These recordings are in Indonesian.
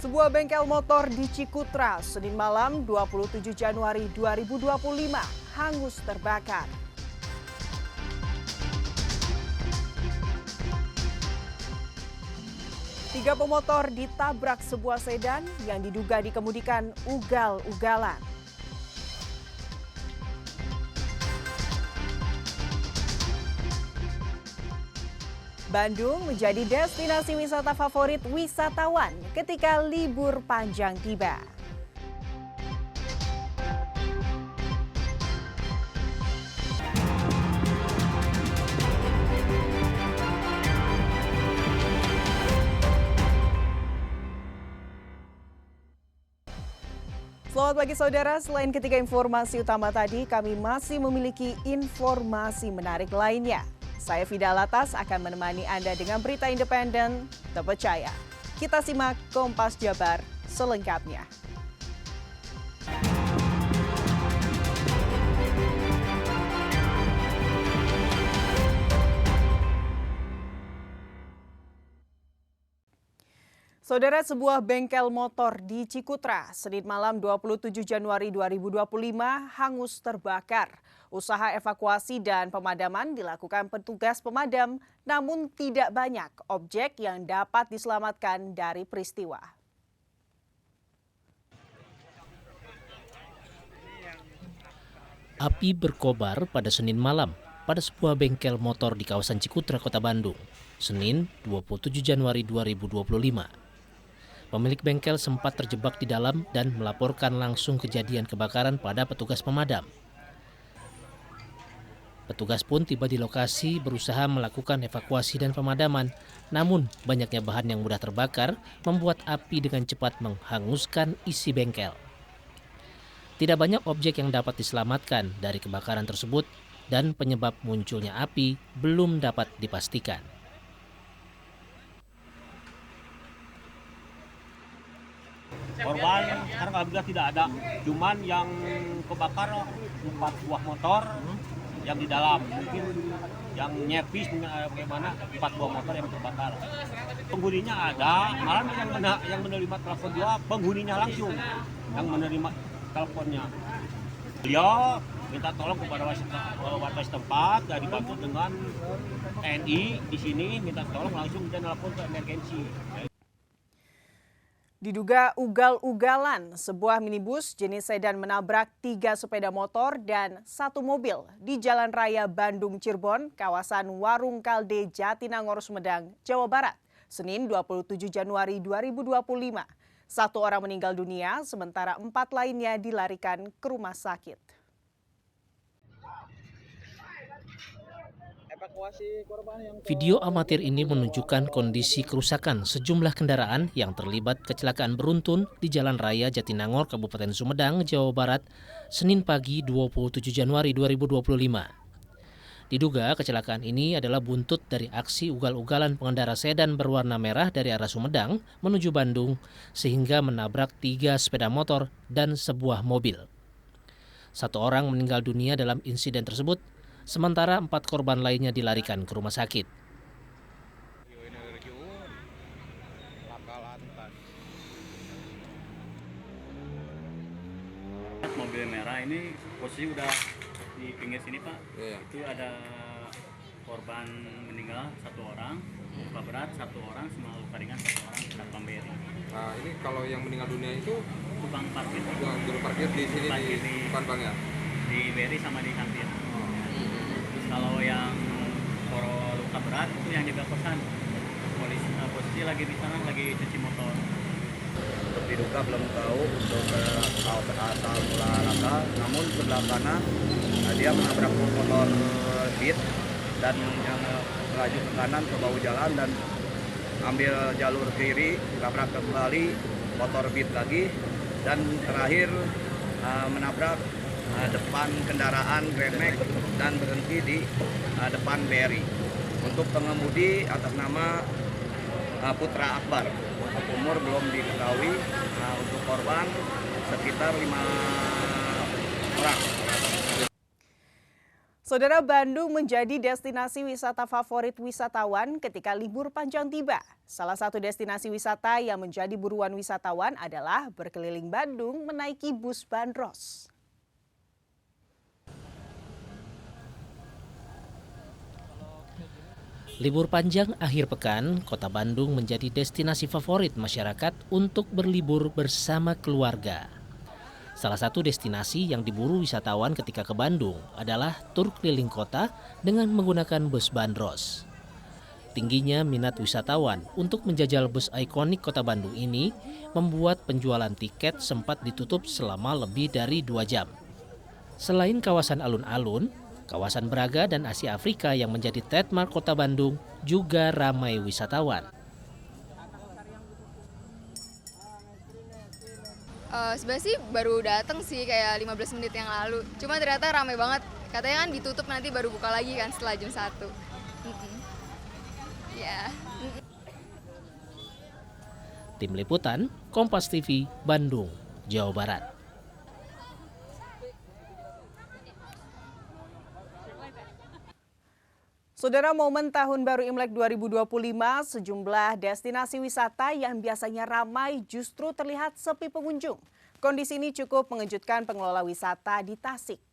Sebuah bengkel motor di Cikutra, Senin malam 27 Januari 2025, hangus terbakar. Tiga pemotor ditabrak sebuah sedan yang diduga dikemudikan ugal-ugalan. Bandung menjadi destinasi wisata favorit wisatawan ketika libur panjang tiba. Selamat pagi saudara, selain ketiga informasi utama tadi, kami masih memiliki informasi menarik lainnya. Saya Fida Latas akan menemani Anda dengan berita independen, terpercaya. Kita simak Kompas Jabar selengkapnya. Saudara, sebuah bengkel motor di Cikutra, Senin malam 27 Januari 2025 hangus terbakar. Usaha evakuasi dan pemadaman dilakukan petugas pemadam, namun tidak banyak objek yang dapat diselamatkan dari peristiwa. Api berkobar pada Senin malam pada sebuah bengkel motor di kawasan Cikutra, Kota Bandung, Senin 27 Januari 2025. Pemilik bengkel sempat terjebak di dalam dan melaporkan langsung kejadian kebakaran pada petugas pemadam. Petugas pun tiba di lokasi berusaha melakukan evakuasi dan pemadaman, namun banyaknya bahan yang mudah terbakar membuat api dengan cepat menghanguskan isi bengkel. Tidak banyak objek yang dapat diselamatkan dari kebakaran tersebut dan penyebab munculnya api belum dapat dipastikan. Korban sekarang alhamdulillah tidak ada, cuman yang kebakar 4 buah motor yang di dalam, mungkin yang nyepis bagaimana 4 buah motor yang terbakar. Penghuninya ada, malah yang menerima telepon juga penghuninya langsung yang menerima teleponnya. Beliau minta tolong kepada warga setempat, dan dibantu dengan TNI di sini, minta tolong langsung dia telepon ke emergensi. Diduga ugal-ugalan, sebuah minibus jenis sedan menabrak 3 sepeda motor dan 1 mobil di Jalan Raya Bandung Cirebon, kawasan Warung Kalde, Jatinangor, Sumedang, Jawa Barat, Senin 27 Januari 2025. 1 orang meninggal dunia, sementara 4 lainnya dilarikan ke rumah sakit. Video amatir ini menunjukkan kondisi kerusakan sejumlah kendaraan yang terlibat kecelakaan beruntun di Jalan Raya Jatinangor, Kabupaten Sumedang, Jawa Barat, Senin pagi 27 Januari 2025. Diduga kecelakaan ini adalah buntut dari aksi ugal-ugalan pengendara sedan berwarna merah dari arah Sumedang menuju Bandung sehingga menabrak 3 sepeda motor dan sebuah mobil. 1 orang meninggal dunia dalam insiden tersebut, sementara 4 korban lainnya dilarikan ke rumah sakit. Mobil merah ini posisi udah di pinggir sini, Pak. Iya. Itu ada korban meninggal 1 orang, luka berat 1 orang, sama luka ringan 1 orang, Satpam BRI. Nah, ini kalau yang meninggal dunia itu Tukang parkir juru parkir di sini Parkir di di- depan bank ya? di BRI sama di kantin. Terus kalau yang luka berat itu yang jaga kosan. Posisi lagi di sana lagi cuci motor. Untuk diduga belum tahu untuk asal mula rasa, namun sebelah kanan dia menabrak motor Beat dan yang melaju ke kanan ke bahu jalan dan ambil jalur kiri, menabrak kembali motor Beat lagi dan terakhir menabrak depan kendaraan Grand Max dan berhenti di depan BRI. Untuk pengemudi atas nama Putra Akbar, untuk umur belum diketahui. Untuk korban sekitar 5 orang. Saudara, Bandung menjadi destinasi wisata favorit wisatawan ketika libur panjang tiba. Salah satu destinasi wisata yang menjadi buruan wisatawan adalah berkeliling Bandung menaiki bus bandros. Libur panjang akhir pekan, Kota Bandung menjadi destinasi favorit masyarakat untuk berlibur bersama keluarga. Salah satu destinasi yang diburu wisatawan ketika ke Bandung adalah tur keliling kota dengan menggunakan bus bandros. Tingginya minat wisatawan untuk menjajal bus ikonik Kota Bandung ini membuat penjualan tiket sempat ditutup selama lebih dari 2 jam. Selain kawasan alun-alun, kawasan Braga dan Asia Afrika yang menjadi trademark Kota Bandung juga ramai wisatawan. Sebenarnya sih baru datang sih kayak 15 menit yang lalu. Cuma ternyata ramai banget. Katanya kan ditutup nanti baru buka lagi kan setelah jam 1. Ya. Tim Liputan, Kompas TV, Bandung, Jawa Barat. Saudara, momen Tahun Baru Imlek 2025, sejumlah destinasi wisata yang biasanya ramai justru terlihat sepi pengunjung. Kondisi ini cukup mengejutkan pengelola wisata di Tasik.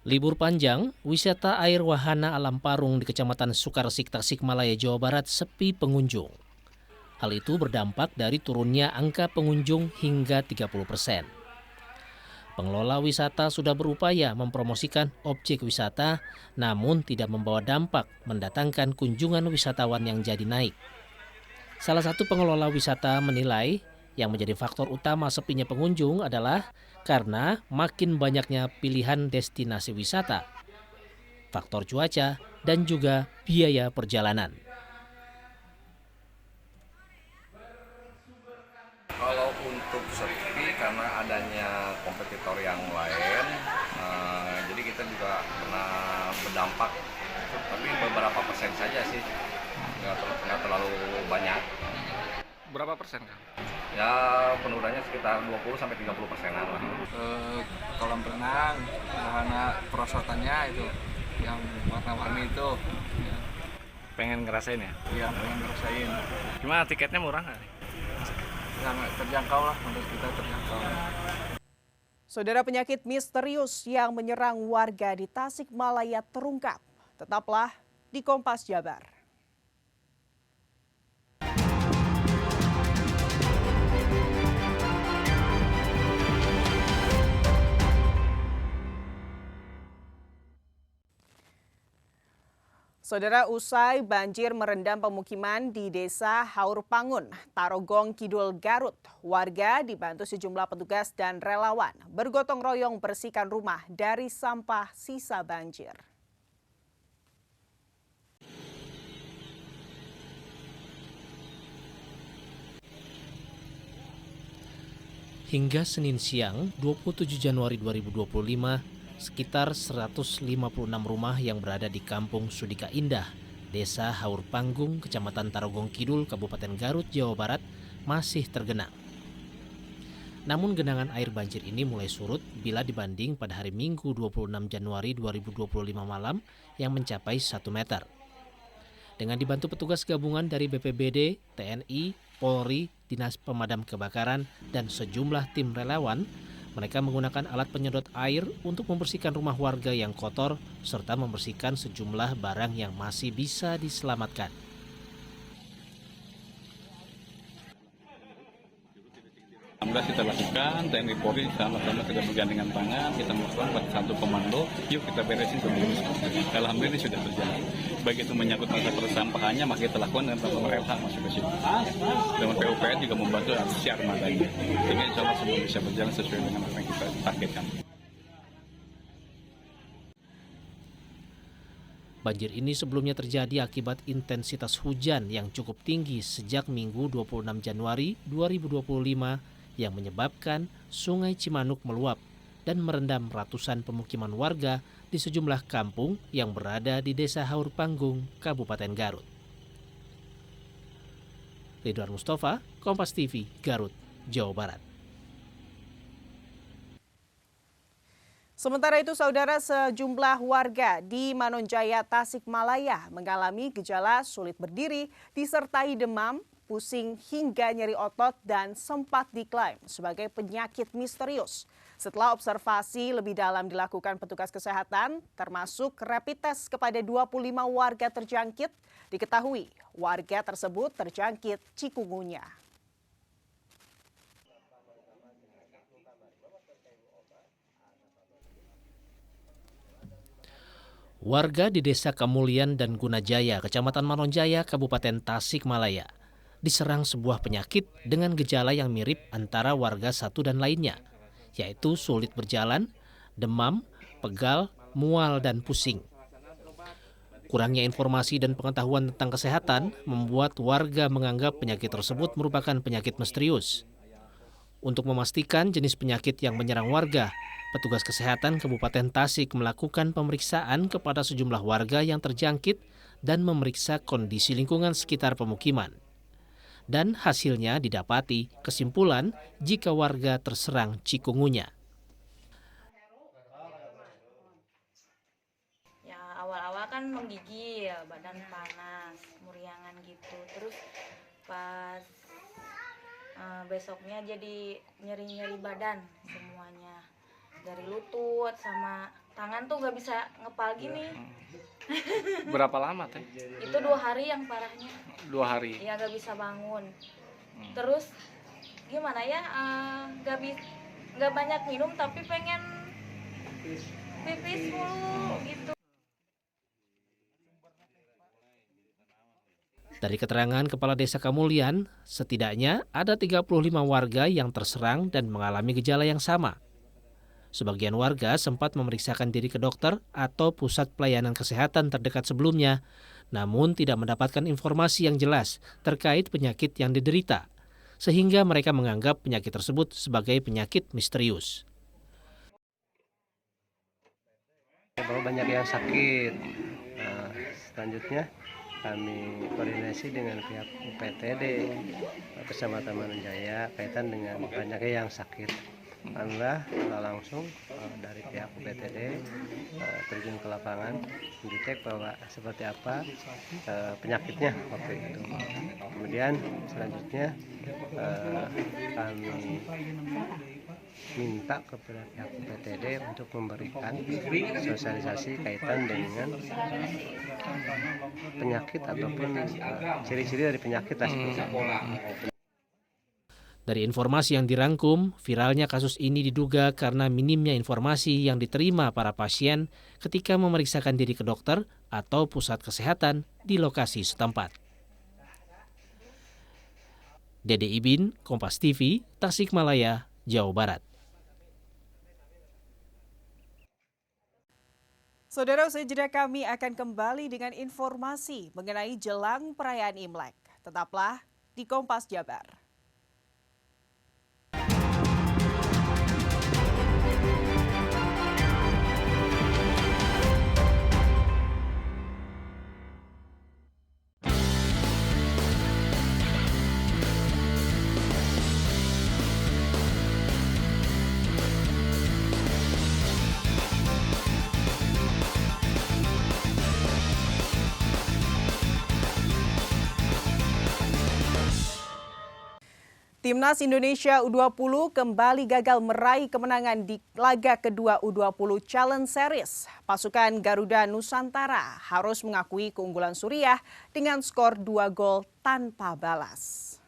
Libur panjang, wisata air wahana alam Parung di Kecamatan Sukaresik, Tasikmalaya, Jawa Barat sepi pengunjung. Hal itu berdampak dari turunnya angka pengunjung hingga 30%. Pengelola wisata sudah berupaya mempromosikan objek wisata, namun tidak membawa dampak mendatangkan kunjungan wisatawan yang jadi naik. Salah satu pengelola wisata menilai yang menjadi faktor utama sepinya pengunjung adalah karena makin banyaknya pilihan destinasi wisata, faktor cuaca, dan juga biaya perjalanan. Kalau untuk sepi karena adanya kompetitor yang lain, jadi kita juga pernah berdampak, tapi beberapa persen saja sih, nggak terlalu banyak. Berapa persen kan? Ya penurunannya sekitar 20-30%-an lah. Kolam renang, wahana perosotannya itu yang warna-warni itu. Pengen ngerasain ya? Iya, pengen ngerasain. Gimana, tiketnya murah nggak nih? Sangat terjangkau lah, menurut kita terjangkau. Saudara, penyakit misterius yang menyerang warga di Tasikmalaya terungkap. Tetaplah di Kompas Jabar. Saudara, usai banjir merendam pemukiman di Desa Haurpangun, Tarogong Kidul, Garut, warga dibantu sejumlah petugas dan relawan bergotong royong bersihkan rumah dari sampah sisa banjir. Hingga Senin siang, 27 Januari 2025, sekitar 156 rumah yang berada di Kampung Sudika Indah, Desa Haurpanggung, Kecamatan Tarogong Kidul, Kabupaten Garut, Jawa Barat, masih tergenang. Namun genangan air banjir ini mulai surut bila dibanding pada hari Minggu 26 Januari 2025 malam yang mencapai 1 meter. Dengan dibantu petugas gabungan dari BPBD, TNI, Polri, Dinas Pemadam Kebakaran, dan sejumlah tim relawan, mereka menggunakan alat penyedot air untuk membersihkan rumah warga yang kotor serta membersihkan sejumlah barang yang masih bisa diselamatkan. Alhamdulillah kita lakukan, TNI Polri sama-sama kita bergandengan tangan, kita melakukan satu komando, yuk kita beresin sebelum Alhamdulillah ini sudah berjalan. Baik itu menyangkut masalah persampahannya, maka kita lakukan dengan teman-teman LH masuk ke situ. Dengan PUPR juga membantu aksi armadanya, sehingga insya Allah semua bisa berjalan sesuai dengan apa yang kita targetkan. Banjir ini sebelumnya terjadi akibat intensitas hujan yang cukup tinggi sejak Minggu 26 Januari 2025 yang menyebabkan Sungai Cimanuk meluap dan merendam ratusan pemukiman warga di sejumlah kampung yang berada di Desa Haurpanggung, Kabupaten Garut. Ridwan Mustafa, Kompas TV, Garut, Jawa Barat. Sementara itu, saudara, sejumlah warga di Manonjaya, Tasikmalaya mengalami gejala sulit berdiri disertai demam, pusing hingga nyeri otot dan sempat diklaim sebagai penyakit misterius. Setelah observasi lebih dalam dilakukan petugas kesehatan, termasuk rapid test kepada 25 warga terjangkit, diketahui warga tersebut terjangkit cikungunya. Warga di Desa Kamulian dan Gunajaya, Kecamatan Manonjaya, Kabupaten Tasikmalaya, diserang sebuah penyakit dengan gejala yang mirip antara warga satu dan lainnya, yaitu sulit berjalan, demam, pegal, mual, dan pusing. Kurangnya informasi dan pengetahuan tentang kesehatan membuat warga menganggap penyakit tersebut merupakan penyakit misterius. Untuk memastikan jenis penyakit yang menyerang warga, petugas kesehatan Kabupaten Tasik melakukan pemeriksaan kepada sejumlah warga yang terjangkit dan memeriksa kondisi lingkungan sekitar pemukiman. Dan hasilnya didapati kesimpulan jika warga terserang cikungunya. Ya, awal-awal kan menggigil, badan panas, muriangan gitu. Terus pas besoknya jadi nyeri-nyeri badan semuanya. Dari lutut sama tangan tuh nggak bisa ngepal gini. Berapa lama teh? Itu 2 hari yang parahnya. 2 hari. Ya nggak bisa bangun. Terus gimana ya? Nggak banyak minum tapi pengen pipis mulu gitu. Dari keterangan Kepala Desa Kamulian, setidaknya ada 35 warga yang terserang dan mengalami gejala yang sama. Sebagian warga sempat memeriksakan diri ke dokter atau pusat pelayanan kesehatan terdekat sebelumnya, namun tidak mendapatkan informasi yang jelas terkait penyakit yang diderita, sehingga mereka menganggap penyakit tersebut sebagai penyakit misterius. Bahwa banyak yang sakit. Nah, selanjutnya kami koordinasi dengan pihak UPTD Kecamatan Manonjaya kaitan dengan banyaknya yang sakit. Alhamdulillah langsung dari pihak UPTD terjun ke lapangan mendicek bahwa seperti apa penyakitnya waktu itu. Kemudian selanjutnya kami minta kepada pihak UPTD untuk memberikan sosialisasi kaitan dengan penyakit ataupun ciri-ciri dari penyakit tersebut. Dari informasi yang dirangkum, viralnya kasus ini diduga karena minimnya informasi yang diterima para pasien ketika memeriksakan diri ke dokter atau pusat kesehatan di lokasi setempat. Dede Ibin, Kompas TV, Tasikmalaya, Jawa Barat. Saudara, usai jeda kami akan kembali dengan informasi mengenai jelang perayaan Imlek. Tetaplah di Kompas Jabar. Timnas Indonesia U20 kembali gagal meraih kemenangan di laga kedua U20 Challenge Series. Pasukan Garuda Nusantara harus mengakui keunggulan Suriah dengan skor 2 gol tanpa balas.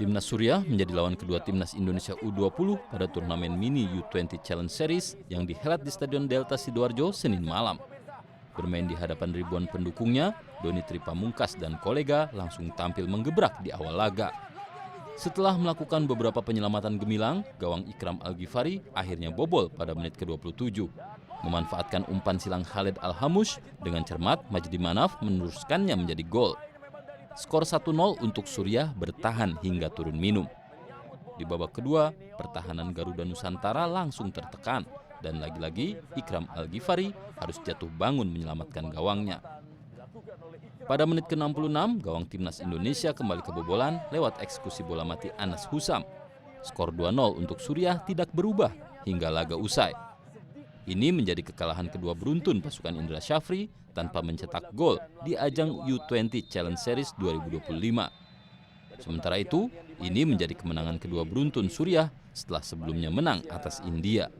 Timnas Suriah menjadi lawan kedua Timnas Indonesia U20 pada turnamen mini U20 Challenge Series yang dihelat di Stadion Delta Sidoarjo Senin malam. Bermain di hadapan ribuan pendukungnya, Doni Tripamungkas dan kolega langsung tampil menggebrak di awal laga. Setelah melakukan beberapa penyelamatan gemilang, gawang Ikram Al-Ghifari akhirnya bobol pada menit ke-27. Memanfaatkan umpan silang Khalid Al-Hamush, dengan cermat Majdi Manaf meneruskannya menjadi gol. Skor 1-0 untuk Suriah bertahan hingga turun minum. Di babak kedua, pertahanan Garuda Nusantara langsung tertekan. Dan lagi-lagi Ikram Al-Ghifari harus jatuh bangun menyelamatkan gawangnya. Pada menit ke-66, gawang timnas Indonesia kembali kebobolan lewat eksekusi bola mati Anas Husam. Skor 2-0 untuk Suriah tidak berubah hingga laga usai. Ini menjadi kekalahan kedua beruntun pasukan Indra Syafri tanpa mencetak gol di ajang U20 Challenge Series 2025. Sementara itu, ini menjadi kemenangan kedua beruntun Suriah setelah sebelumnya menang atas India.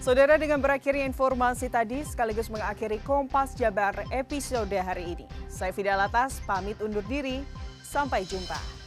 Saudara, dengan berakhirnya informasi tadi sekaligus mengakhiri Kompas Jabar episode hari ini. Saya Fida Latas, pamit undur diri. Sampai jumpa.